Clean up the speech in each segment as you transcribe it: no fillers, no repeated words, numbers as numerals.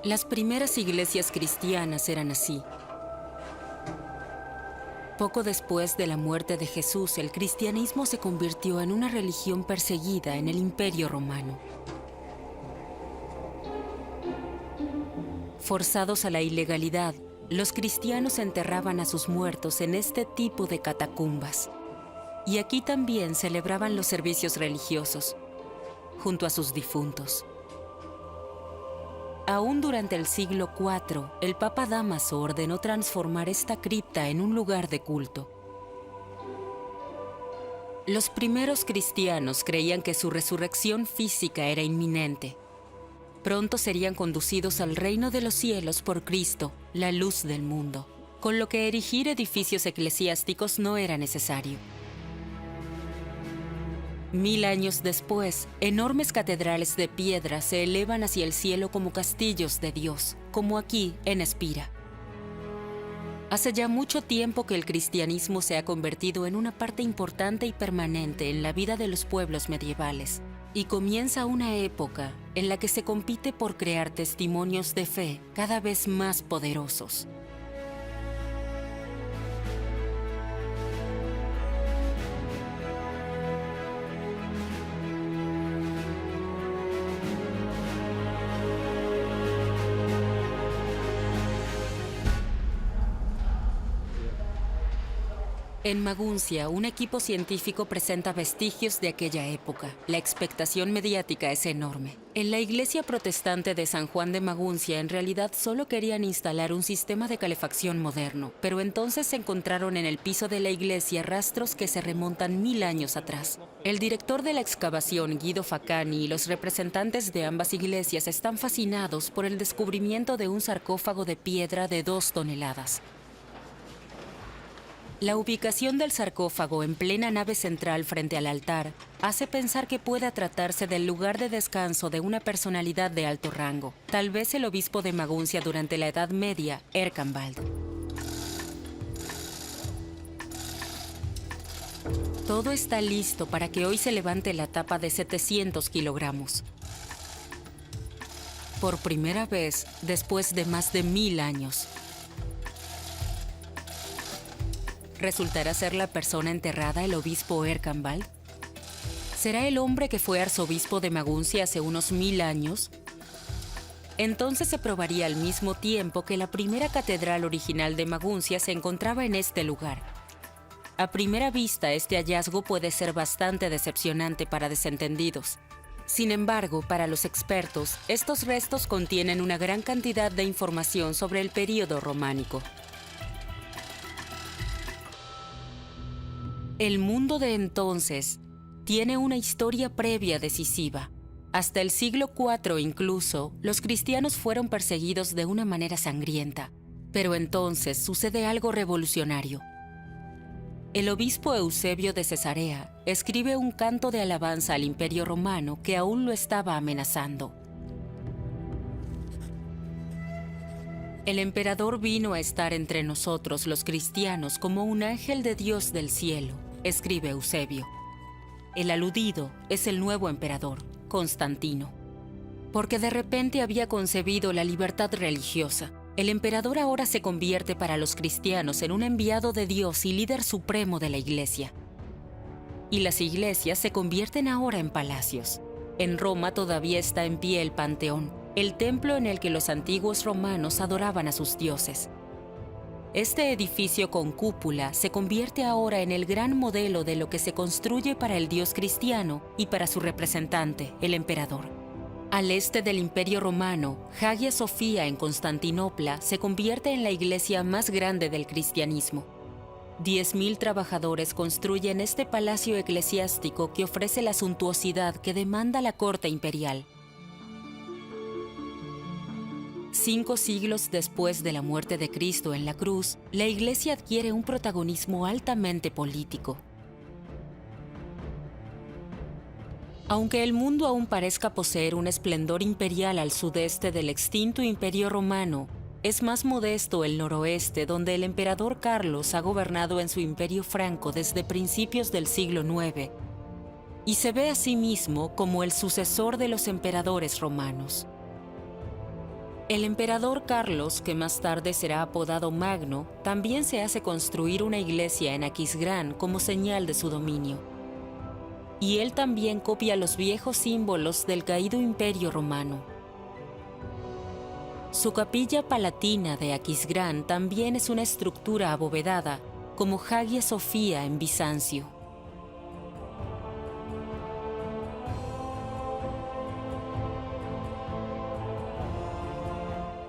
Las primeras iglesias cristianas eran así. Poco después de la muerte de Jesús, el cristianismo se convirtió en una religión perseguida en el Imperio Romano. Forzados a la ilegalidad, los cristianos enterraban a sus muertos en este tipo de catacumbas. Y aquí también celebraban los servicios religiosos, junto a sus difuntos. Aún durante el siglo IV, el Papa Dámaso ordenó transformar esta cripta en un lugar de culto. Los primeros cristianos creían que su resurrección física era inminente. Pronto serían conducidos al reino de los cielos por Cristo, la luz del mundo, con lo que erigir edificios eclesiásticos no era necesario. 1000 años después, enormes catedrales de piedra se elevan hacia el cielo como castillos de Dios, como aquí en Espira. Hace ya mucho tiempo que el cristianismo se ha convertido en una parte importante y permanente en la vida de los pueblos medievales, y comienza una época en la que se compite por crear testimonios de fe cada vez más poderosos. En Maguncia, un equipo científico presenta vestigios de aquella época. La expectación mediática es enorme. En la iglesia protestante de San Juan de Maguncia, en realidad solo querían instalar un sistema de calefacción moderno, pero entonces se encontraron en el piso de la iglesia rastros que se remontan 1000 años atrás. El director de la excavación, Guido Facani, y los representantes de ambas iglesias están fascinados por el descubrimiento de un sarcófago de piedra de 2 toneladas. La ubicación del sarcófago en plena nave central frente al altar hace pensar que pueda tratarse del lugar de descanso de una personalidad de alto rango, tal vez el obispo de Maguncia durante la Edad Media, Erkenwald. Todo está listo para que hoy se levante la tapa de 700 kilogramos. Por primera vez, después de más de 1000 años. ¿Resultará ser la persona enterrada el obispo Erkenwald? ¿Será el hombre que fue arzobispo de Maguncia hace unos 1000 años? Entonces se probaría al mismo tiempo que la primera catedral original de Maguncia se encontraba en este lugar. A primera vista, este hallazgo puede ser bastante decepcionante para desentendidos. Sin embargo, para los expertos, estos restos contienen una gran cantidad de información sobre el período románico. El mundo de entonces tiene una historia previa decisiva. Hasta el siglo IV incluso, los cristianos fueron perseguidos de una manera sangrienta. Pero entonces sucede algo revolucionario. El obispo Eusebio de Cesarea escribe un canto de alabanza al Imperio Romano que aún lo estaba amenazando. El emperador vino a estar entre nosotros los cristianos como un ángel de Dios del cielo, escribe Eusebio. El aludido es el nuevo emperador, Constantino. Porque de repente había concebido la libertad religiosa. El emperador ahora se convierte para los cristianos en un enviado de Dios y líder supremo de la iglesia. Y las iglesias se convierten ahora en palacios. En Roma todavía está en pie el Panteón, el templo en el que los antiguos romanos adoraban a sus dioses. Este edificio con cúpula se convierte ahora en el gran modelo de lo que se construye para el Dios cristiano y para su representante, el emperador. Al este del Imperio Romano, Hagia Sophia en Constantinopla se convierte en la iglesia más grande del cristianismo. 10.000 trabajadores construyen este palacio eclesiástico que ofrece la suntuosidad que demanda la corte imperial. 5 siglos después de la muerte de Cristo en la cruz, la Iglesia adquiere un protagonismo altamente político. Aunque el mundo aún parezca poseer un esplendor imperial al sudeste del extinto Imperio Romano, es más modesto el noroeste, donde el emperador Carlos ha gobernado en su imperio franco desde principios del siglo IX, y se ve a sí mismo como el sucesor de los emperadores romanos. El emperador Carlos, que más tarde será apodado Magno, también se hace construir una iglesia en Aquisgrán como señal de su dominio. Y él también copia los viejos símbolos del caído Imperio Romano. Su capilla palatina de Aquisgrán también es una estructura abovedada, como Hagia Sophia en Bizancio.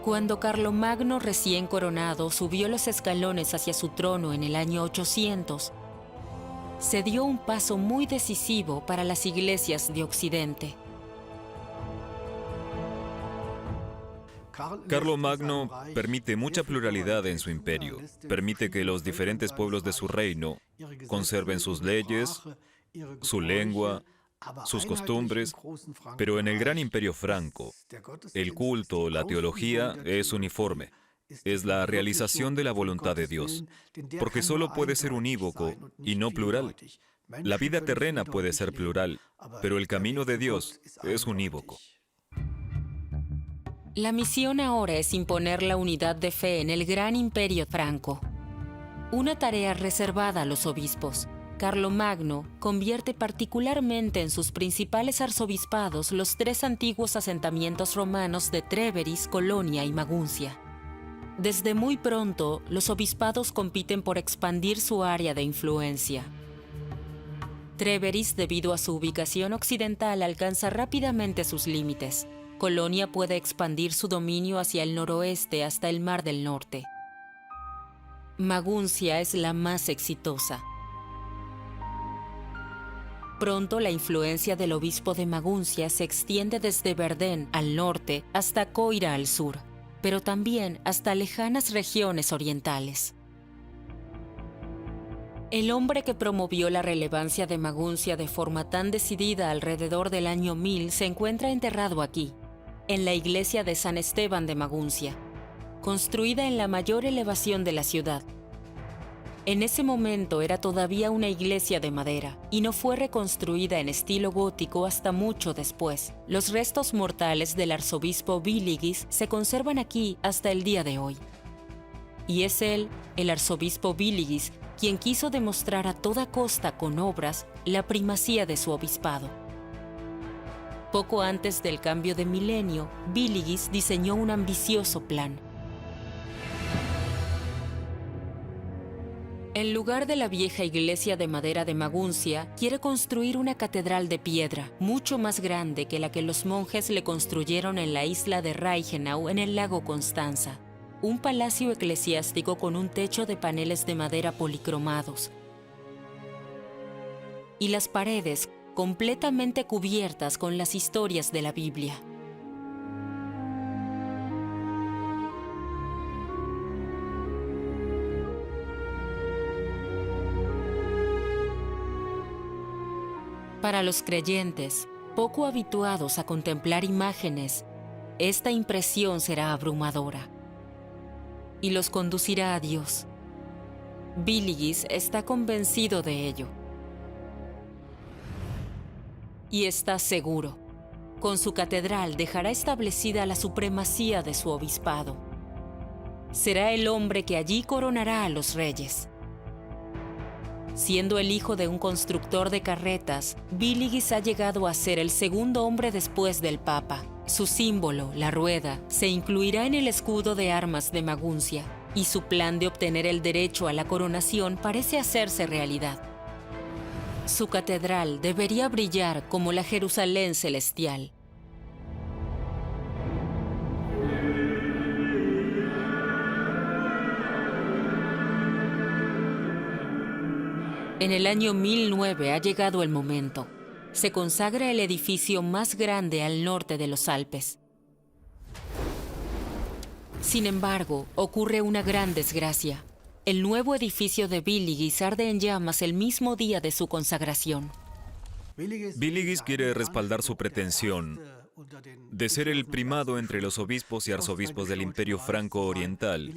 Cuando Carlomagno, recién coronado, subió los escalones hacia su trono en el año 800, se dio un paso muy decisivo para las iglesias de Occidente. Carlomagno permite mucha pluralidad en su imperio. Permite que los diferentes pueblos de su reino conserven sus leyes, su lengua, sus costumbres, pero en el gran imperio franco, el culto, la teología es uniforme. Es la realización de la voluntad de Dios, porque solo puede ser unívoco y no plural. La vida terrena puede ser plural, pero el camino de Dios es unívoco. La misión ahora es imponer la unidad de fe en el gran imperio franco. Una tarea reservada a los obispos. Carlomagno convierte particularmente en sus principales arzobispados los 3 antiguos asentamientos romanos de Tréveris, Colonia y Maguncia. Desde muy pronto, los obispados compiten por expandir su área de influencia. Tréveris, debido a su ubicación occidental, alcanza rápidamente sus límites. Colonia puede expandir su dominio hacia el noroeste hasta el Mar del Norte. Maguncia es la más exitosa. Pronto la influencia del obispo de Maguncia se extiende desde Verdun al norte hasta Coira al sur, pero también hasta lejanas regiones orientales. El hombre que promovió la relevancia de Maguncia de forma tan decidida alrededor del año 1000 se encuentra enterrado aquí, en la iglesia de San Esteban de Maguncia, construida en la mayor elevación de la ciudad. En ese momento era todavía una iglesia de madera y no fue reconstruida en estilo gótico hasta mucho después. Los restos mortales del arzobispo Viligis se conservan aquí hasta el día de hoy. Y es él, el arzobispo Viligis, quien quiso demostrar a toda costa con obras la primacía de su obispado. Poco antes del cambio de milenio, Viligis diseñó un ambicioso plan. En lugar de la vieja iglesia de madera de Maguncia, quiere construir una catedral de piedra, mucho más grande que la que los monjes le construyeron en la isla de Reichenau en el lago Constanza. Un palacio eclesiástico con un techo de paneles de madera policromados. Y las paredes completamente cubiertas con las historias de la Biblia. Para los creyentes, poco habituados a contemplar imágenes, esta impresión será abrumadora y los conducirá a Dios. Viligis está convencido de ello. Y está seguro, con su catedral dejará establecida la supremacía de su obispado. Será el hombre que allí coronará a los reyes. Siendo el hijo de un constructor de carretas, Viligis ha llegado a ser el segundo hombre después del Papa. Su símbolo, la rueda, se incluirá en el escudo de armas de Maguncia, y su plan de obtener el derecho a la coronación parece hacerse realidad. Su catedral debería brillar como la Jerusalén celestial. En el año 1009 ha llegado el momento. Se consagra el edificio más grande al norte de los Alpes. Sin embargo, ocurre una gran desgracia. El nuevo edificio de Viligis arde en llamas el mismo día de su consagración. Viligis quiere respaldar su pretensión de ser el primado entre los obispos y arzobispos del Imperio Franco Oriental,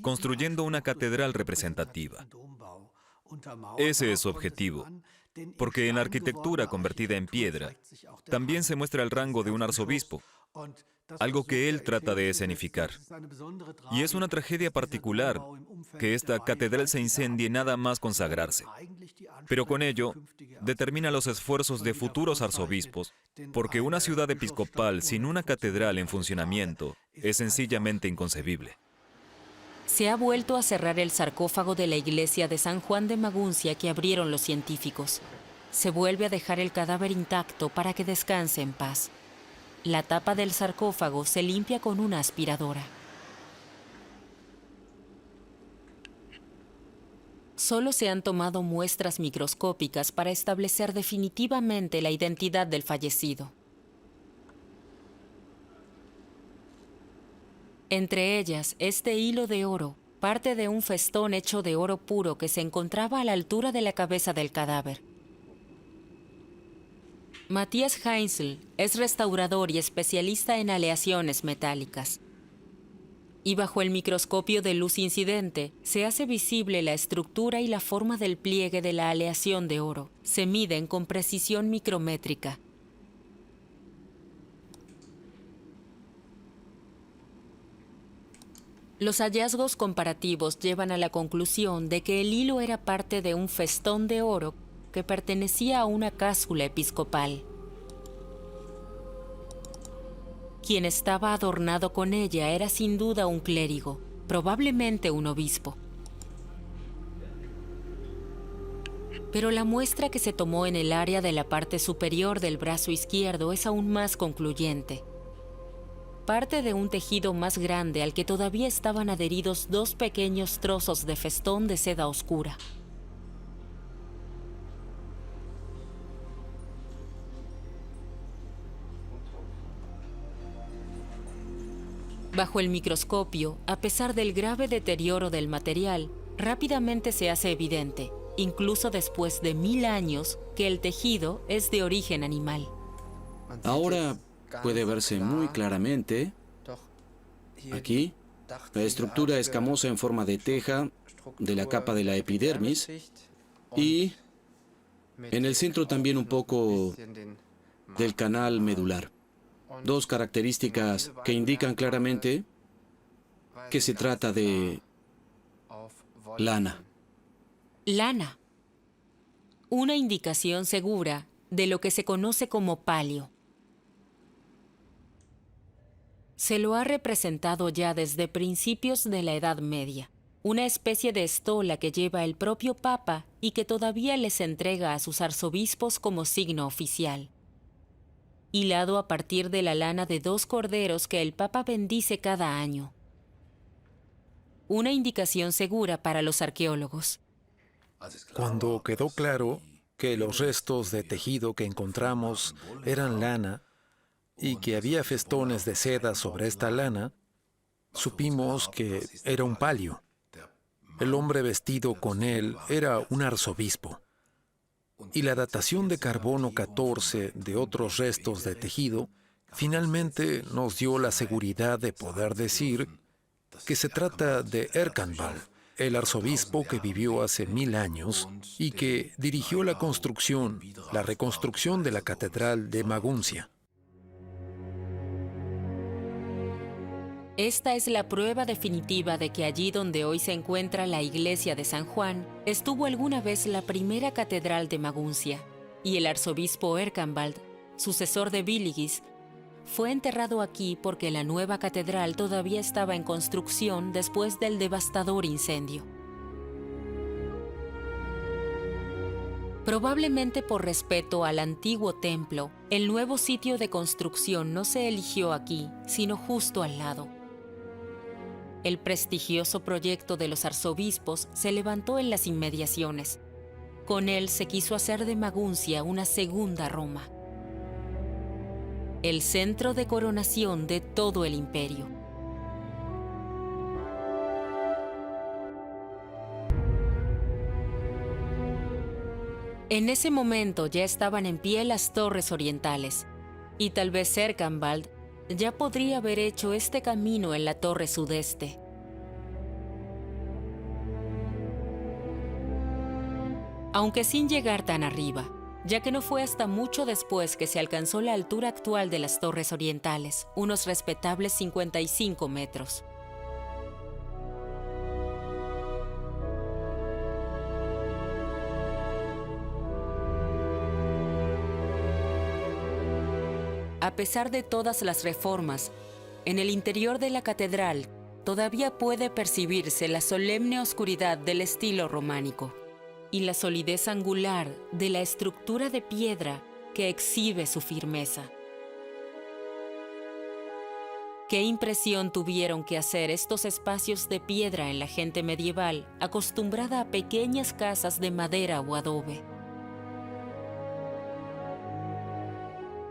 construyendo una catedral representativa. Ese es su objetivo, porque en la arquitectura convertida en piedra también se muestra el rango de un arzobispo, algo que él trata de escenificar. Y es una tragedia particular que esta catedral se incendie nada más consagrarse. Pero con ello, determina los esfuerzos de futuros arzobispos, porque una ciudad episcopal sin una catedral en funcionamiento es sencillamente inconcebible. Se ha vuelto a cerrar el sarcófago de la iglesia de San Juan de Maguncia que abrieron los científicos. Se vuelve a dejar el cadáver intacto para que descanse en paz. La tapa del sarcófago se limpia con una aspiradora. Solo se han tomado muestras microscópicas para establecer definitivamente la identidad del fallecido. Entre ellas, este hilo de oro, parte de un festón hecho de oro puro que se encontraba a la altura de la cabeza del cadáver. Matthias Heinzel es restaurador y especialista en aleaciones metálicas. Y bajo el microscopio de luz incidente se hace visible la estructura y la forma del pliegue de la aleación de oro. Se miden con precisión micrométrica. Los hallazgos comparativos llevan a la conclusión de que el hilo era parte de un festón de oro que pertenecía a una cáscula episcopal. Quien estaba adornado con ella era sin duda un clérigo, probablemente un obispo. Pero la muestra que se tomó en el área de la parte superior del brazo izquierdo es aún más concluyente. Parte de un tejido más grande al que todavía estaban adheridos dos pequeños trozos de festón de seda oscura. Bajo el microscopio, a pesar del grave deterioro del material, rápidamente se hace evidente, incluso después de 1000 años, que el tejido es de origen animal. Ahora puede verse muy claramente, aquí, la estructura escamosa en forma de teja de la capa de la epidermis y en el centro también un poco del canal medular. Dos características que indican claramente que se trata de lana. Lana. Una indicación segura de lo que se conoce como palio. Se lo ha representado ya desde principios de la Edad Media, una especie de estola que lleva el propio Papa y que todavía les entrega a sus arzobispos como signo oficial. Hilado a partir de la lana de 2 corderos que el Papa bendice cada año. Una indicación segura para los arqueólogos. Cuando quedó claro que los restos de tejido que encontramos eran lana y que había festones de seda sobre esta lana, supimos que era un palio. El hombre vestido con él era un arzobispo. Y la datación de carbono 14 de otros restos de tejido finalmente nos dio la seguridad de poder decir que se trata de Erkanbald, el arzobispo que vivió hace 1000 años y que dirigió la reconstrucción de la catedral de Maguncia. Esta es la prueba definitiva de que allí donde hoy se encuentra la iglesia de San Juan, estuvo alguna vez la primera catedral de Maguncia, y el arzobispo Erkanbald, sucesor de Viligis, fue enterrado aquí porque la nueva catedral todavía estaba en construcción después del devastador incendio. Probablemente por respeto al antiguo templo, el nuevo sitio de construcción no se eligió aquí, sino justo al lado. El prestigioso proyecto de los arzobispos se levantó en las inmediaciones. Con él se quiso hacer de Maguncia una segunda Roma, el centro de coronación de todo el imperio. En ese momento ya estaban en pie las torres orientales, y tal vez Erkanbald ya podría haber hecho este camino en la torre sudeste. Aunque sin llegar tan arriba, ya que no fue hasta mucho después que se alcanzó la altura actual de las torres orientales, unos respetables 55 metros. A pesar de todas las reformas, en el interior de la catedral todavía puede percibirse la solemne oscuridad del estilo románico y la solidez angular de la estructura de piedra que exhibe su firmeza. ¿Qué impresión tuvieron que hacer estos espacios de piedra en la gente medieval acostumbrada a pequeñas casas de madera o adobe?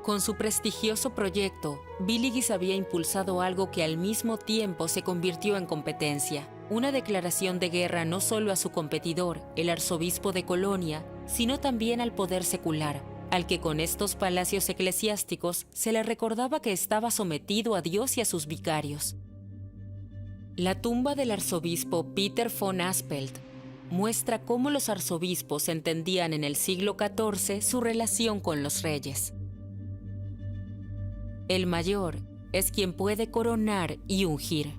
Con su prestigioso proyecto, Villegas había impulsado algo que al mismo tiempo se convirtió en competencia. Una declaración de guerra no solo a su competidor, el arzobispo de Colonia, sino también al poder secular, al que con estos palacios eclesiásticos se le recordaba que estaba sometido a Dios y a sus vicarios. La tumba del arzobispo Peter von Aspelt muestra cómo los arzobispos entendían en el siglo XIV su relación con los reyes. El mayor es quien puede coronar y ungir.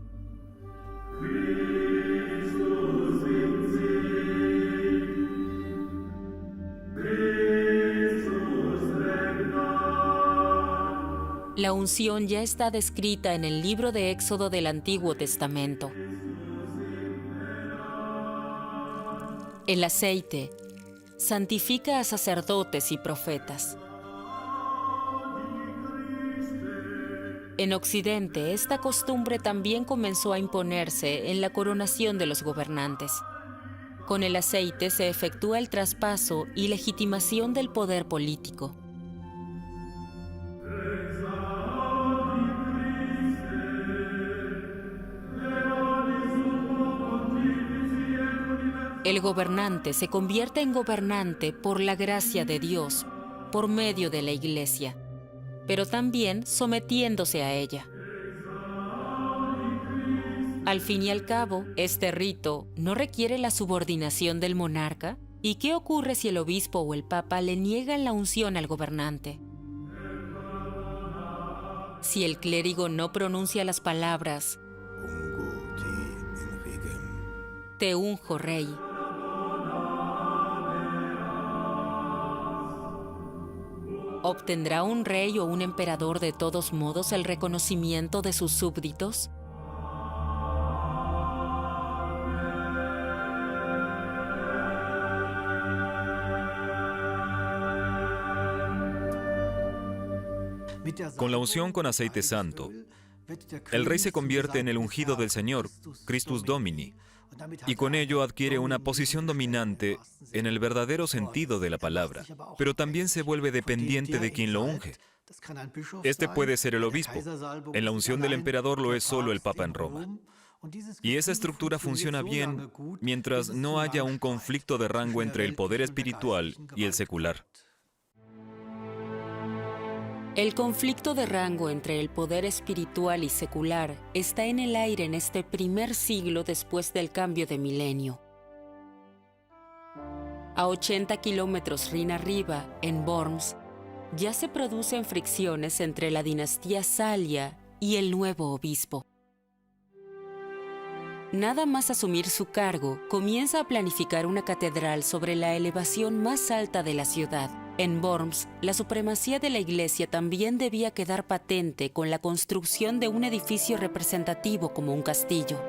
La unción ya está descrita en el libro de Éxodo del Antiguo Testamento. El aceite santifica a sacerdotes y profetas. En Occidente, esta costumbre también comenzó a imponerse en la coronación de los gobernantes. Con el aceite se efectúa el traspaso y legitimación del poder político. El gobernante se convierte en gobernante por la gracia de Dios, por medio de la Iglesia, pero también sometiéndose a ella. Al fin y al cabo, este rito no requiere la subordinación del monarca. ¿Y qué ocurre si el obispo o el papa le niegan la unción al gobernante? Si el clérigo no pronuncia las palabras "Te unjo, rey", ¿obtendrá un rey o un emperador de todos modos el reconocimiento de sus súbditos? Con la unción con aceite santo, el rey se convierte en el ungido del Señor, Christus Domini, y con ello adquiere una posición dominante en el verdadero sentido de la palabra, pero también se vuelve dependiente de quien lo unge. Este puede ser el obispo. En la unción del emperador lo es solo el papa en Roma. Y esa estructura funciona bien mientras no haya un conflicto de rango entre el poder espiritual y el secular. El conflicto de rango entre el poder espiritual y secular está en el aire en este primer siglo después del cambio de milenio. A 80 kilómetros Rin arriba, en Worms, ya se producen fricciones entre la dinastía Salia y el nuevo obispo. Nada más asumir su cargo, comienza a planificar una catedral sobre la elevación más alta de la ciudad. En Worms, la supremacía de la Iglesia también debía quedar patente con la construcción de un edificio representativo como un castillo.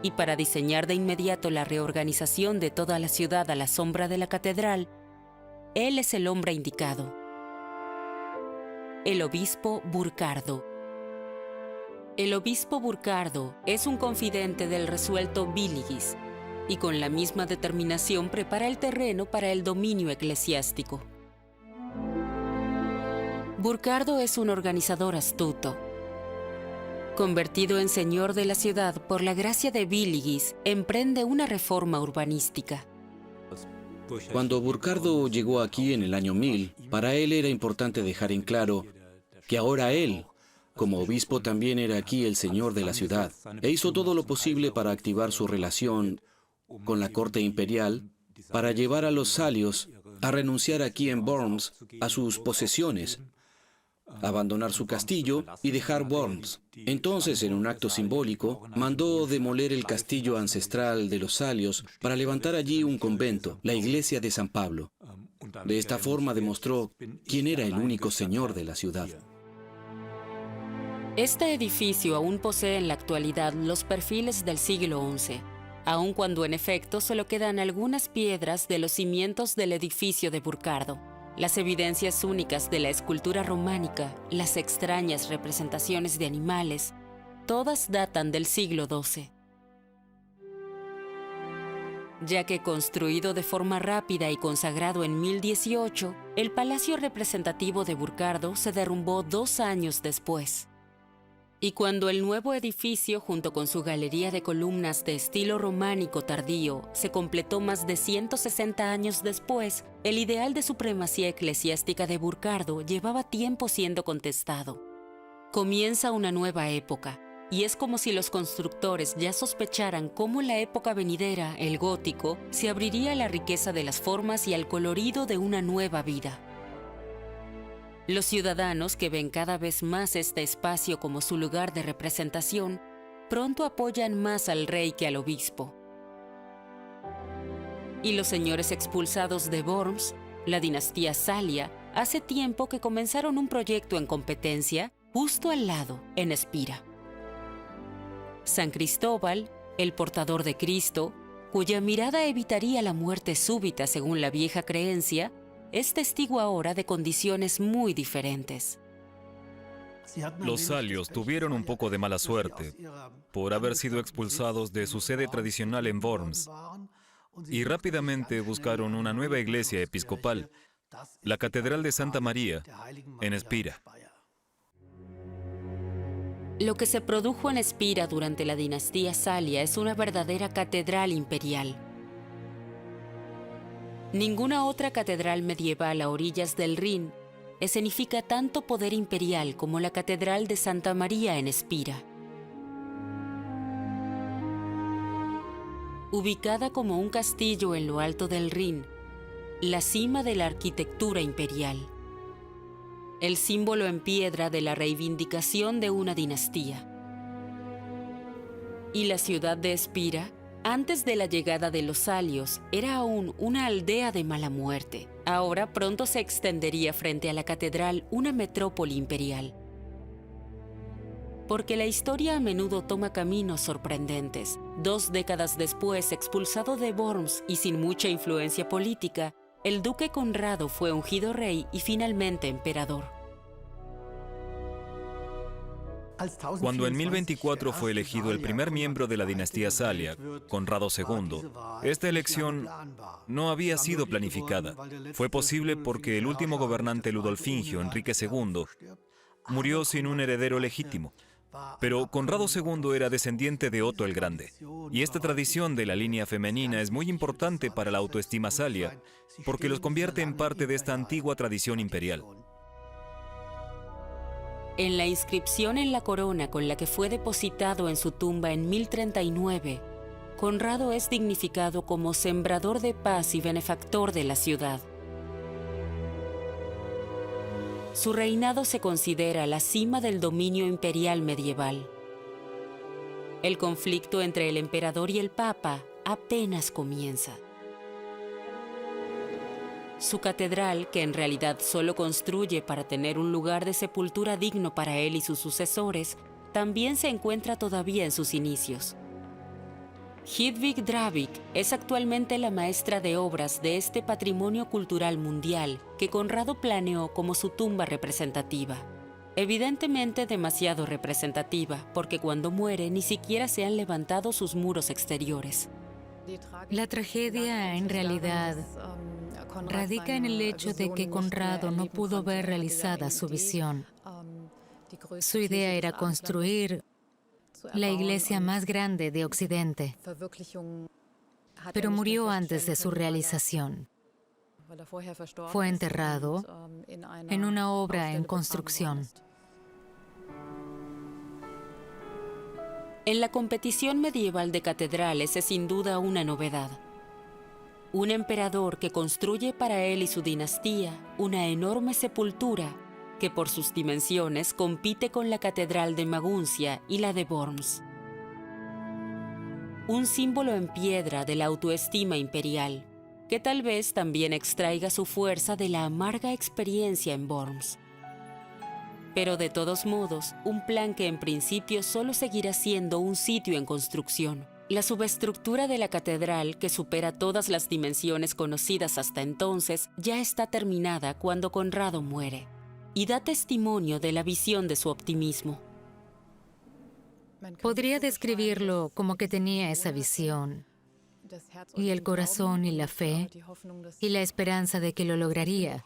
Y para diseñar de inmediato la reorganización de toda la ciudad a la sombra de la catedral, él es el hombre indicado: el obispo Burcardo. El obispo Burcardo es un confidente del resuelto Villegas, y con la misma determinación prepara el terreno para el dominio eclesiástico. Burcardo es un organizador astuto. Convertido en señor de la ciudad por la gracia de Villegas, emprende una reforma urbanística. Cuando Burcardo llegó aquí en el año 1000, para él era importante dejar en claro que ahora él, como obispo, también era aquí el señor de la ciudad, e hizo todo lo posible para activar su relación con la corte imperial, para llevar a los salios a renunciar aquí en Worms a sus posesiones, abandonar su castillo y dejar Worms. Entonces, en un acto simbólico, mandó demoler el castillo ancestral de los Salios para levantar allí un convento, la iglesia de San Pablo. De esta forma demostró quién era el único señor de la ciudad. Este edificio aún posee en la actualidad los perfiles del siglo XI, aun cuando en efecto solo quedan algunas piedras de los cimientos del edificio de Burcardo. Las evidencias únicas de la escultura románica, las extrañas representaciones de animales, todas datan del siglo XII. Ya que construido de forma rápida y consagrado en 1018, el palacio representativo de Burcardo se derrumbó 2 años después. Y cuando el nuevo edificio, junto con su galería de columnas de estilo románico tardío, se completó más de 160 años después, el ideal de supremacía eclesiástica de Burcardo llevaba tiempo siendo contestado. Comienza una nueva época, y es como si los constructores ya sospecharan cómo en la época venidera, el gótico, se abriría a la riqueza de las formas y al colorido de una nueva vida. Los ciudadanos, que ven cada vez más este espacio como su lugar de representación, pronto apoyan más al rey que al obispo. Y los señores expulsados de Worms, la dinastía Salia, hace tiempo que comenzaron un proyecto en competencia justo al lado, en Espira. San Cristóbal, el portador de Cristo, cuya mirada evitaría la muerte súbita según la vieja creencia, es testigo ahora de condiciones muy diferentes. Los Salios tuvieron un poco de mala suerte por haber sido expulsados de su sede tradicional en Worms y rápidamente buscaron una nueva iglesia episcopal, la Catedral de Santa María, en Espira. Lo que se produjo en Espira durante la dinastía Salia es una verdadera catedral imperial. Ninguna otra catedral medieval a orillas del Rin escenifica tanto poder imperial como la Catedral de Santa María en Espira. Ubicada como un castillo en lo alto del Rin, la cima de la arquitectura imperial, el símbolo en piedra de la reivindicación de una dinastía. Y la ciudad de Espira, antes de la llegada de los Salios, era aún una aldea de mala muerte. Ahora pronto se extendería frente a la catedral una metrópoli imperial. Porque la historia a menudo toma caminos sorprendentes. 2 décadas después, expulsado de Worms y sin mucha influencia política, el duque Conrado fue ungido rey y finalmente emperador. Cuando en 1024 fue elegido el primer miembro de la dinastía Salia, Conrado II, esta elección no había sido planificada. Fue posible porque el último gobernante ludolfingio, Enrique II, murió sin un heredero legítimo. Pero Conrado II era descendiente de Otto el Grande, y esta tradición de la línea femenina es muy importante para la autoestima salia, porque los convierte en parte de esta antigua tradición imperial. En la inscripción en la corona con la que fue depositado en su tumba en 1039, Conrado es dignificado como sembrador de paz y benefactor de la ciudad. Su reinado se considera la cima del dominio imperial medieval. El conflicto entre el emperador y el papa apenas comienza. Su catedral, que en realidad solo construye para tener un lugar de sepultura digno para él y sus sucesores, también se encuentra todavía en sus inicios. Hedvig Dravik es actualmente la maestra de obras de este patrimonio cultural mundial que Conrado planeó como su tumba representativa. Evidentemente demasiado representativa, porque cuando muere ni siquiera se han levantado sus muros exteriores. La tragedia, en realidad, radica en el hecho de que Conrado no pudo ver realizada su visión. Su idea era construir la iglesia más grande de Occidente, pero murió antes de su realización. Fue enterrado en una obra en construcción. En la competición medieval de catedrales es sin duda una novedad. un emperador que construye para él y su dinastía una enorme sepultura que por sus dimensiones compite con la Catedral de Maguncia y la de Worms. Un símbolo en piedra de la autoestima imperial, que tal vez también extraiga su fuerza de la amarga experiencia en Worms. Pero de todos modos, un plan que en principio solo seguirá siendo un sitio en construcción. La subestructura de la catedral, que supera todas las dimensiones conocidas hasta entonces, ya está terminada cuando Conrado muere, y da testimonio de la visión de su optimismo. Podría describirlo como que tenía esa visión, y el corazón y la fe, y la esperanza de que lo lograría,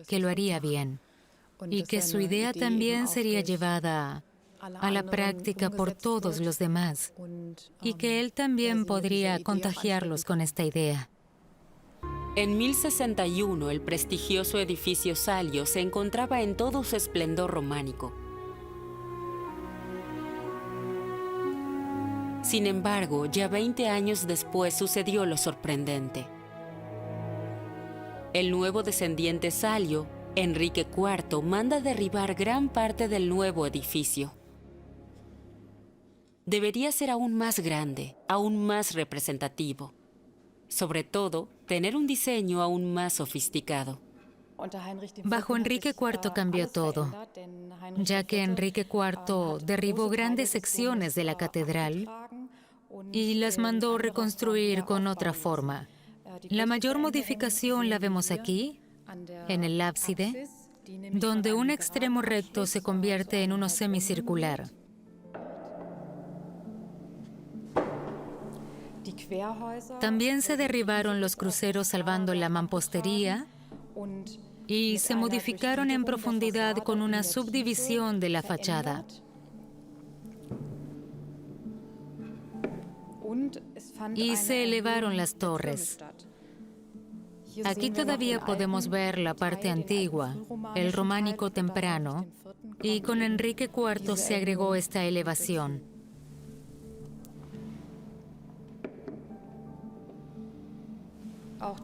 que lo haría bien, y que su idea también sería llevada a la práctica por todos los demás, y que él también podría contagiarlos con esta idea. En 1061, el prestigioso edificio Salio se encontraba en todo su esplendor románico. Sin embargo, ya 20 años después sucedió lo sorprendente. El nuevo descendiente Salio, Enrique IV, manda derribar gran parte del nuevo edificio. Debería ser aún más grande, aún más representativo. Sobre todo, tener un diseño aún más sofisticado. Bajo Enrique IV cambió todo, ya que Enrique IV derribó grandes secciones de la catedral y las mandó reconstruir con otra forma. La mayor modificación la vemos aquí, en el ábside, donde un extremo recto se convierte en uno semicircular. También se derribaron los cruceros salvando la mampostería y se modificaron en profundidad con una subdivisión de la fachada. Y se elevaron las torres. Aquí todavía podemos ver la parte antigua, el románico temprano, y con Enrique IV se agregó esta elevación.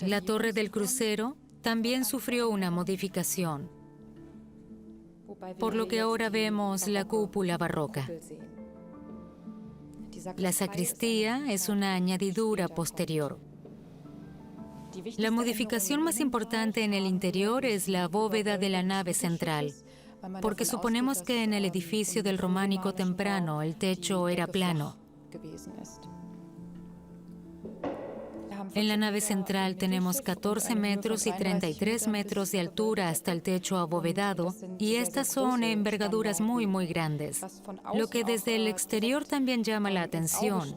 La torre del crucero también sufrió una modificación, por lo que ahora vemos la cúpula barroca. La sacristía es una añadidura posterior. La modificación más importante en el interior es la bóveda de la nave central, porque suponemos que en el edificio del románico temprano el techo era plano. En la nave central tenemos 14 metros y 33 metros de altura hasta el techo abovedado, y estas son envergaduras muy grandes. Lo que desde el exterior también llama la atención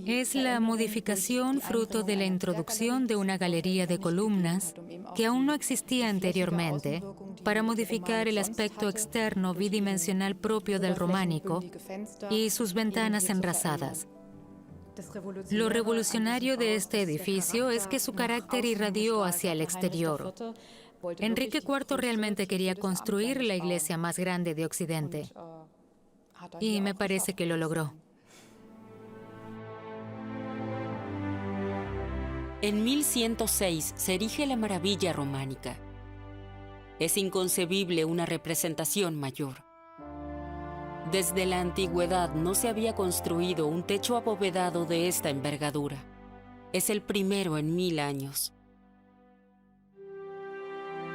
es la modificación fruto de la introducción de una galería de columnas que aún no existía anteriormente para modificar el aspecto externo bidimensional propio del románico y sus ventanas enrasadas. Lo revolucionario de este edificio es que su carácter irradió hacia el exterior. Enrique IV realmente quería construir la iglesia más grande de Occidente, y me parece que lo logró. En 1106 se erige la maravilla románica. Es inconcebible una representación mayor. Desde la antigüedad no se había construido un techo abovedado de esta envergadura. Es el primero en 1000 años.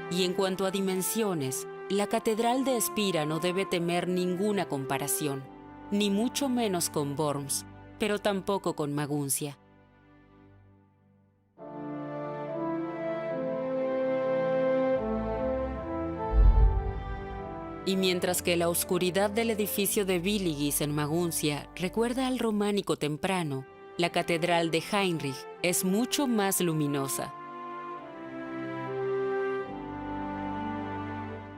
Y en cuanto a dimensiones, la Catedral de Espira no debe temer ninguna comparación, ni mucho menos con Worms, pero tampoco con Maguncia. Y mientras que la oscuridad del edificio de Viligis en Maguncia recuerda al románico temprano, la catedral de Heinrich es mucho más luminosa.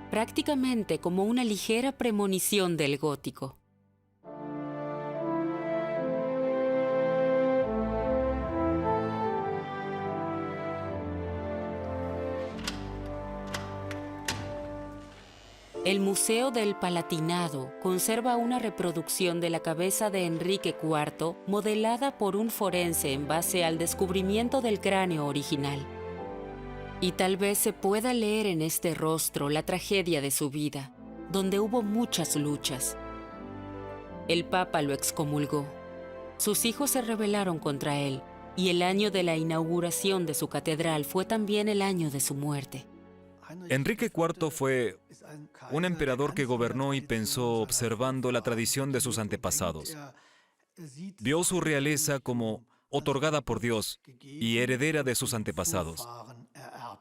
Prácticamente como una ligera premonición del gótico. El Museo del Palatinado conserva una reproducción de la cabeza de Enrique IV modelada por un forense en base al descubrimiento del cráneo original. Y tal vez se pueda leer en este rostro la tragedia de su vida, donde hubo muchas luchas. El Papa lo excomulgó. Sus hijos se rebelaron contra él, y el año de la inauguración de su catedral fue también el año de su muerte. Enrique IV fue un emperador que gobernó y pensó observando la tradición de sus antepasados. Vio su realeza como otorgada por Dios y heredera de sus antepasados.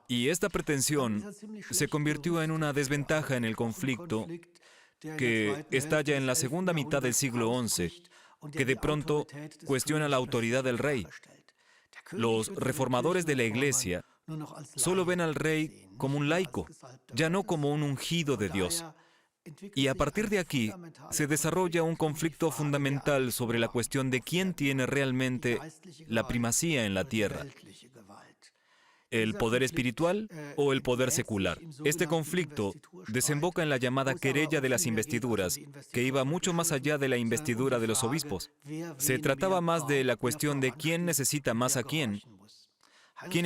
Y esta pretensión se convirtió en una desventaja en el conflicto que estalla en la segunda mitad del siglo XI, que de pronto cuestiona la autoridad del rey. Los reformadores de la Iglesia solo ven al rey como un laico, ya no como un ungido de Dios. Y a partir de aquí se desarrolla un conflicto fundamental sobre la cuestión de quién tiene realmente la primacía en la tierra: ¿el poder espiritual o el poder secular? Este conflicto desemboca en la llamada querella de las investiduras, que iba mucho más allá de la investidura de los obispos. Se trataba más de la cuestión de quién necesita más a quién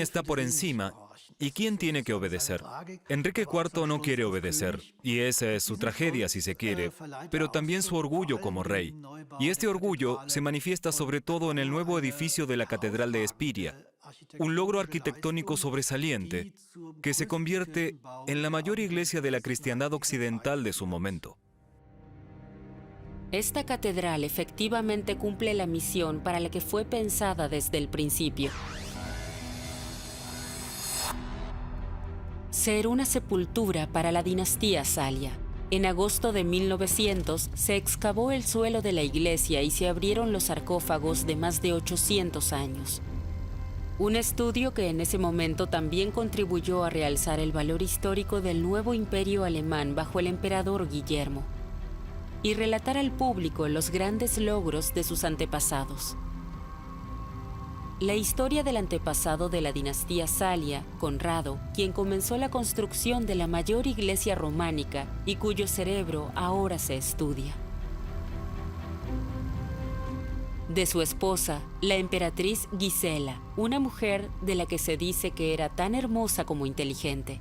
está por encima y quién tiene que obedecer. Enrique IV no quiere obedecer, y esa es su tragedia, si se quiere, pero también su orgullo como rey. Y este orgullo se manifiesta sobre todo en el nuevo edificio de la Catedral de Espiria, un logro arquitectónico sobresaliente que se convierte en la mayor iglesia de la cristiandad occidental de su momento. Esta catedral efectivamente cumple la misión para la que fue pensada desde el principio: ser una sepultura para la dinastía Salia. En agosto de 1900 se excavó el suelo de la iglesia y se abrieron los sarcófagos de más de 800 años. Un estudio que en ese momento también contribuyó a realzar el valor histórico del nuevo imperio alemán bajo el emperador Guillermo y relatar al público los grandes logros de sus antepasados. La historia del antepasado de la dinastía Salia, Conrado, quien comenzó la construcción de la mayor iglesia románica y cuyo cerebro ahora se estudia. De su esposa, la emperatriz Gisela, una mujer de la que se dice que era tan hermosa como inteligente.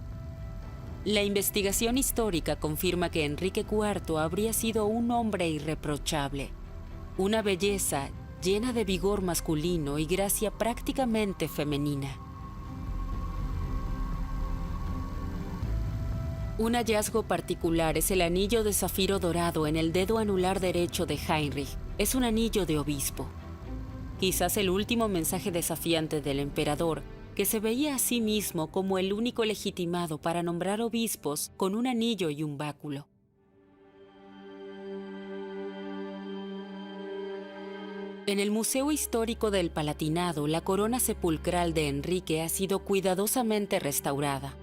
La investigación histórica confirma que Enrique IV habría sido un hombre irreprochable, una belleza llena de vigor masculino y gracia prácticamente femenina. Un hallazgo particular es el anillo de zafiro dorado en el dedo anular derecho de Heinrich. Es un anillo de obispo. Quizás el último mensaje desafiante del emperador, que se veía a sí mismo como el único legitimado para nombrar obispos con un anillo y un báculo. En el Museo Histórico del Palatinado, la corona sepulcral de Enrique ha sido cuidadosamente restaurada.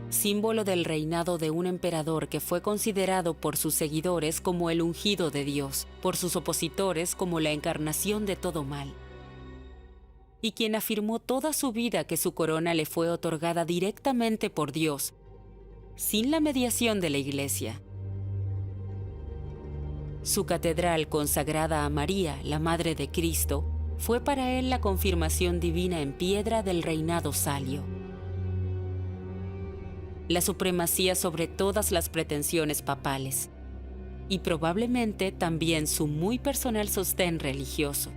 Símbolo del reinado de un emperador que fue considerado por sus seguidores como el ungido de Dios, por sus opositores como la encarnación de todo mal, y quien afirmó toda su vida que su corona le fue otorgada directamente por Dios, sin la mediación de la Iglesia. Su catedral, consagrada a María, la Madre de Cristo, fue para él la confirmación divina en piedra del reinado salio. La supremacía sobre todas las pretensiones papales, y probablemente también su muy personal sostén religioso.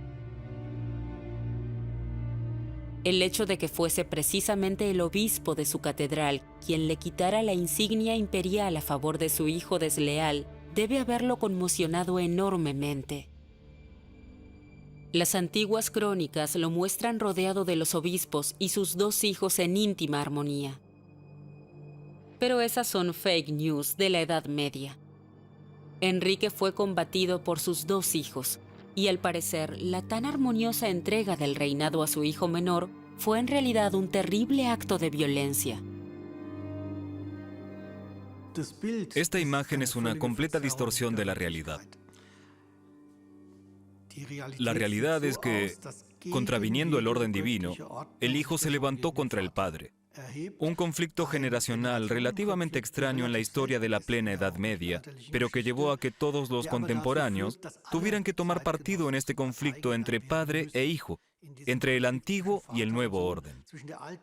El hecho de que fuese precisamente el obispo de su catedral quien le quitara la insignia imperial a favor de su hijo desleal debe haberlo conmocionado enormemente. Las antiguas crónicas lo muestran rodeado de los obispos y sus dos hijos en íntima armonía. Pero esas son fake news de la Edad Media. Enrique fue combatido por sus dos hijos, y al parecer la tan armoniosa entrega del reinado a su hijo menor fue en realidad un terrible acto de violencia. Esta imagen es una completa distorsión de la realidad. La realidad es que, contraviniendo el orden divino, el Hijo se levantó contra el Padre. Un conflicto generacional relativamente extraño en la historia de la plena Edad Media, pero que llevó a que todos los contemporáneos tuvieran que tomar partido en este conflicto entre padre e hijo, entre el antiguo y el nuevo orden.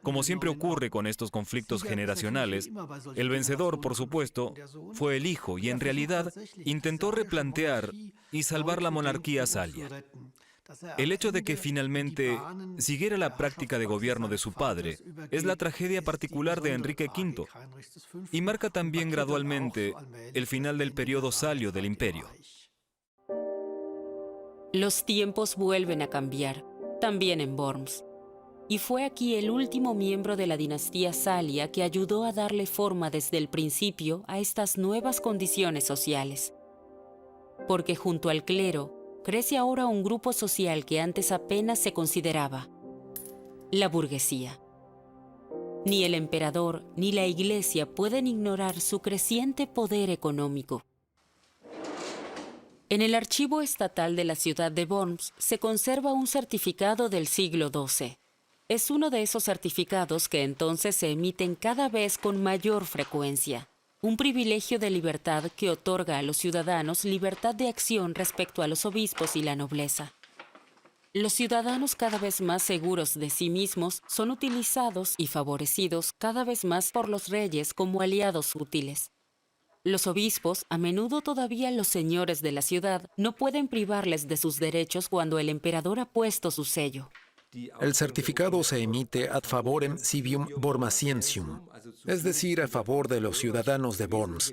Como siempre ocurre con estos conflictos generacionales, el vencedor, por supuesto, fue el hijo y en realidad intentó replantear y salvar la monarquía salia. El hecho de que finalmente siguiera la práctica de gobierno de su padre es la tragedia particular de Enrique V y marca también gradualmente el final del periodo salio del imperio. Los tiempos vuelven a cambiar, también en Worms. Y fue aquí el último miembro de la dinastía Salia que ayudó a darle forma desde el principio a estas nuevas condiciones sociales. Porque junto al clero, crece ahora un grupo social que antes apenas se consideraba: la burguesía. Ni el emperador ni la iglesia pueden ignorar su creciente poder económico. En el archivo estatal de la ciudad de Worms se conserva un certificado del siglo XII. Es uno de esos certificados que entonces se emiten cada vez con mayor frecuencia. Un privilegio de libertad que otorga a los ciudadanos libertad de acción respecto a los obispos y la nobleza. Los ciudadanos cada vez más seguros de sí mismos son utilizados y favorecidos cada vez más por los reyes como aliados útiles. Los obispos, a menudo todavía los señores de la ciudad, no pueden privarles de sus derechos cuando el emperador ha puesto su sello. El certificado se emite ad favorem civium bormasiensium, es decir, a favor de los ciudadanos de Worms.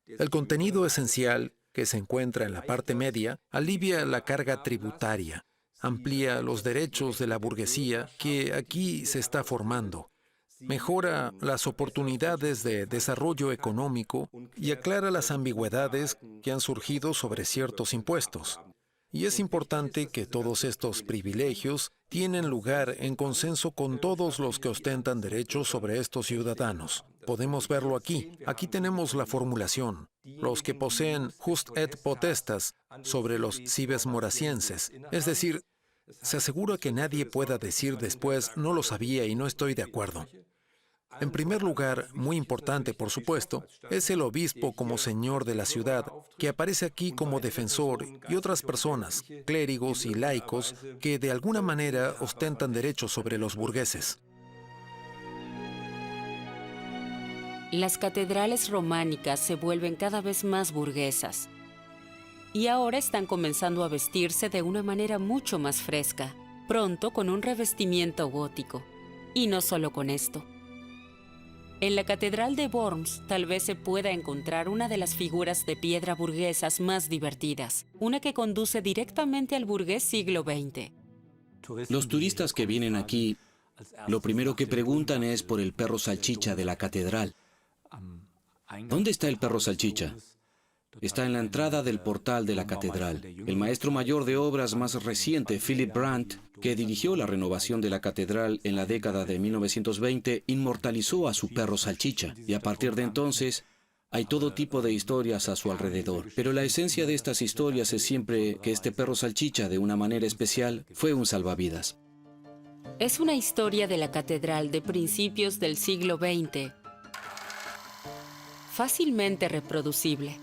El contenido esencial, que se encuentra en la parte media, alivia la carga tributaria, amplía los derechos de la burguesía que aquí se está formando, mejora las oportunidades de desarrollo económico y aclara las ambigüedades que han surgido sobre ciertos impuestos. Y es importante que todos estos privilegios tienen lugar en consenso con todos los que ostentan derechos sobre estos ciudadanos. Podemos verlo aquí. Aquí tenemos la formulación. Los que poseen just et potestas sobre los cives morasienses. Es decir, se asegura que nadie pueda decir después no lo sabía y no estoy de acuerdo. En primer lugar, muy importante por supuesto, es el obispo como señor de la ciudad, que aparece aquí como defensor, y otras personas, clérigos y laicos, que de alguna manera ostentan derechos sobre los burgueses. Las catedrales románicas se vuelven cada vez más burguesas. Y ahora están comenzando a vestirse de una manera mucho más fresca, pronto con un revestimiento gótico. Y no solo con esto. En la Catedral de Worms tal vez se pueda encontrar una de las figuras de piedra burguesas más divertidas, una que conduce directamente al burgués siglo XX. Los turistas que vienen aquí, lo primero que preguntan es por el perro salchicha de la catedral. ¿Dónde está el perro salchicha? Está en la entrada del portal de la catedral. El maestro mayor de obras más reciente, Philipp Brandt, que dirigió la renovación de la catedral en la década de 1920, inmortalizó a su perro salchicha. Y a partir de entonces, hay todo tipo de historias a su alrededor. Pero la esencia de estas historias es siempre que este perro salchicha, de una manera especial, fue un salvavidas. Es una historia de la catedral de principios del siglo XX, fácilmente reproducible.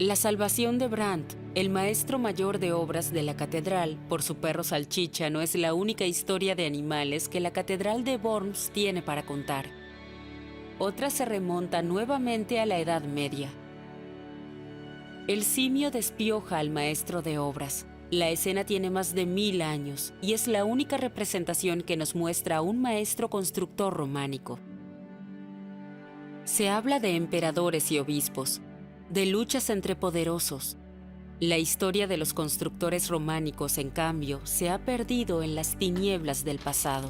La salvación de Brandt, el maestro mayor de obras de la catedral, por su perro salchicha, no es la única historia de animales que la catedral de Worms tiene para contar. Otra se remonta nuevamente a la Edad Media. El simio despioja al maestro de obras. La escena tiene más de 1000 años y es la única representación que nos muestra a un maestro constructor románico. Se habla de emperadores y obispos, de luchas entre poderosos. La historia de los constructores románicos, en cambio, se ha perdido en las tinieblas del pasado.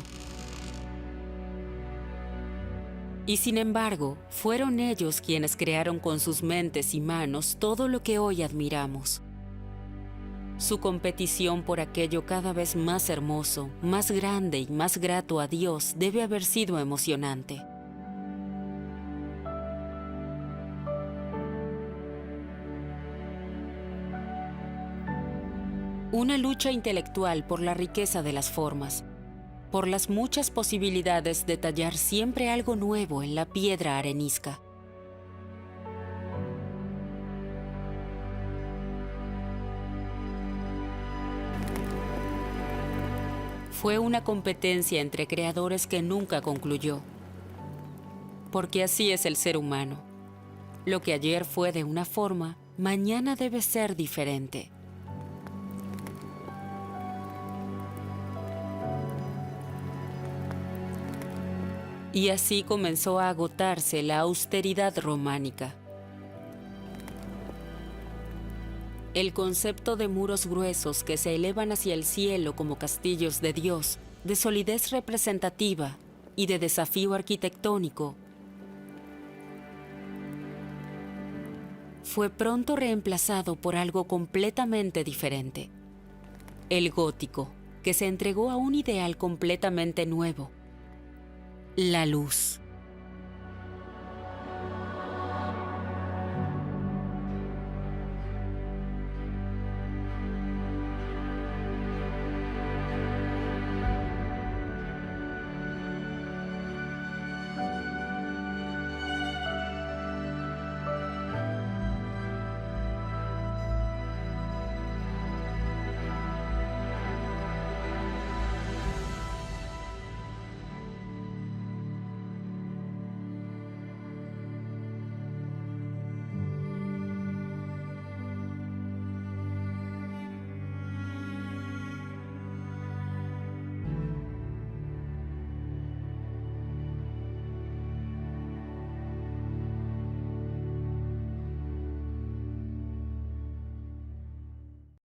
Y sin embargo, fueron ellos quienes crearon con sus mentes y manos todo lo que hoy admiramos. Su competición por aquello cada vez más hermoso, más grande y más grato a Dios debe haber sido emocionante. Una lucha intelectual por la riqueza de las formas, por las muchas posibilidades de tallar siempre algo nuevo en la piedra arenisca. Fue una competencia entre creadores que nunca concluyó, porque así es el ser humano. Lo que ayer fue de una forma, mañana debe ser diferente. Y así comenzó a agotarse la austeridad románica. El concepto de muros gruesos que se elevan hacia el cielo como castillos de Dios, de solidez representativa y de desafío arquitectónico, fue pronto reemplazado por algo completamente diferente. El gótico, que se entregó a un ideal completamente nuevo: la luz.